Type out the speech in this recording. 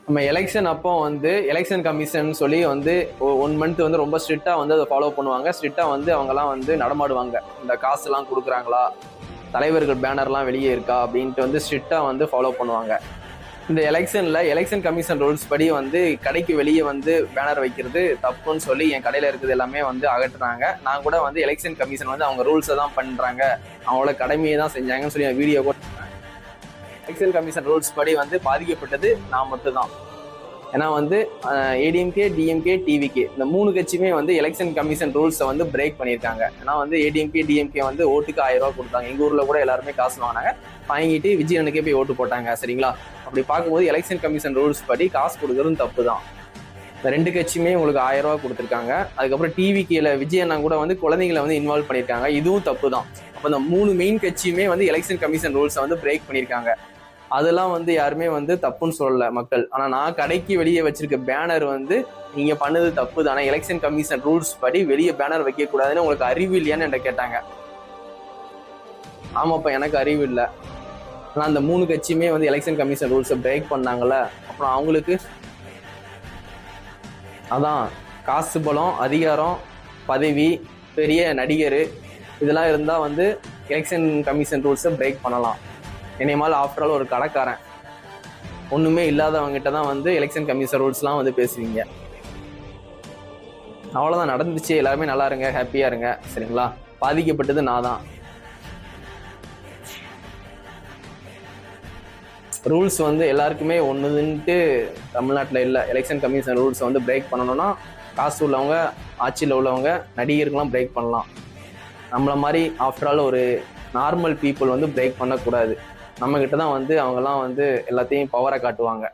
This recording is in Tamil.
நம்ம எலெக்ஷன் அப்போ வந்து எலெக்ஷன் கமிஷன் சொல்லி வந்து 1 மந்த் வந்து ரொம்ப ஸ்ட்ரிக்டா வந்து அதை ஃபாலோ பண்ணுவாங்க. ஸ்ட்ரிக்டா வந்து அவங்கலாம் வந்து நடமாடுவாங்க. இந்த காசுலாம் கொடுக்குறாங்களா, தலைவர்கள் பேனர்லாம் வெளியே இருக்கா அப்படின்ட்டு வந்து ஸ்ட்ரிக்டா வந்து ஃபாலோ பண்ணுவாங்க. இந்த எலெக்ஷன்ல எலெக்ஷன் கமிஷன் ரூல்ஸ் படி வந்து கடைக்கு வெளியே வந்து பேனர் வைக்கிறது தப்புன்னு சொல்லி என் கடையில இருக்குது எல்லாமே வந்து அகற்றுனாங்க. நான் கூட வந்து எலெக்ஷன் கமிஷன் வந்து அவங்க ரூல்ஸை தான் பண்றாங்க, அவங்களோட கடமையை தான் செஞ்சாங்கன்னு சொல்லி வீடியோ கூட. எலெக்ஷன் கமிஷன் ரூல்ஸ் படி வந்து பாதிக்கப்பட்டது நான் மட்டும்தான். ஏன்னா வந்து ஏடிஎம்கே, டிஎம்கே, டிவிகே இந்த 3 கட்சியுமே வந்து எலெக்ஷன் கமிஷன் ரூல்ஸை வந்து பிரேக் பண்ணியிருக்காங்க. ஏன்னா வந்து ஏடிஎம்கே, டிஎம்கே வந்து ஓட்டுக்கு 1000 ரூபா கொடுத்தாங்க. எங்க ஊர்ல கூட எல்லாருமே காசு வாங்கினாங்க, வாங்கிட்டு விஜயனுக்கே போய் ஓட்டு போட்டாங்க. சரிங்களா? அப்படி பார்க்கும்போது எலெக்ஷன் கமிஷன் ரூல்ஸ் படி காசு கொடுக்கறதும் தப்பு தான். இந்த 2 கட்சியுமே உங்களுக்கு 1000 ரூபா கொடுத்துருக்காங்க. அதுக்கப்புறம் டிவிகேல விஜயண்ணா கூட வந்து குழந்தைங்களை வந்து இன்வால்வ் பண்ணியிருக்காங்க, இதுவும் தப்பு தான். அப்போ இந்த 3 மெயின் கட்சியுமே வந்து எலெக்ஷன் கமிஷன் ரூல்ஸை வந்து பிரேக் பண்ணியிருக்காங்க. அதெல்லாம் வந்து யாருமே வந்து தப்புன்னு சொல்லல மக்கள். ஆனா நான் கடைக்கு வெளியே வச்சிருக்க பேனர் வந்து நீங்க பண்ணது தப்பு தானே, எலெக்ஷன் கமிஷன் ரூல்ஸ் படி வெளியே பேனர் வைக்க கூடாதுன்னு உங்களுக்கு அறிவு இல்லையான்னு என்கிட்ட கேட்டாங்க. ஆமாப்பா, எனக்கு அறிவு இல்லை. ஆனா அந்த 3 கட்சியுமே வந்து எலெக்ஷன் கமிஷன் ரூல்ஸை பிரேக் பண்ணாங்கல்ல, அப்புறம் அவங்களுக்கு அதான் காசு, பலம், அதிகாரம், பதவி, பெரிய நடிகர் இதெல்லாம் இருந்தா வந்து எலெக்ஷன் கமிஷன் ரூல்ஸை பிரேக் பண்ணலாம். என்னையமால் ஆஃப்டர் ஆல் ஒரு கடைக்காரன், ஒண்ணுமே இல்லாதவங்ககிட்ட தான் வந்து எலெக்ஷன் கமிஷன் ரூல்ஸ்லாம் வந்து பேசுவீங்க. அவ்வளோதான் நடந்துச்சு. எல்லாருமே நல்லா இருங்க, ஹாப்பியா இருங்க. சரிங்களா? பாதிக்கப்பட்டது நான் தான். ரூல்ஸ் வந்து எல்லாருக்குமே ஒண்ணுன்ட்டு தமிழ்நாட்டில் இல்லை. எலெக்ஷன் கமிஷன் ரூல்ஸை வந்து பிரேக் பண்ணணும்னா காசு உள்ளவங்க, ஆட்சியில் உள்ளவங்க, நடிகருக்கெல்லாம் பிரேக் பண்ணலாம். நம்மள மாதிரி ஆஃப்டர் ஆல் ஒரு நார்மல் பீப்புள் வந்து பிரேக் பண்ணக்கூடாது. நம்ம கிட்ட தான் வந்து அவங்கெல்லாம் வந்து எல்லாத்தையும் பவரை காட்டுவாங்க.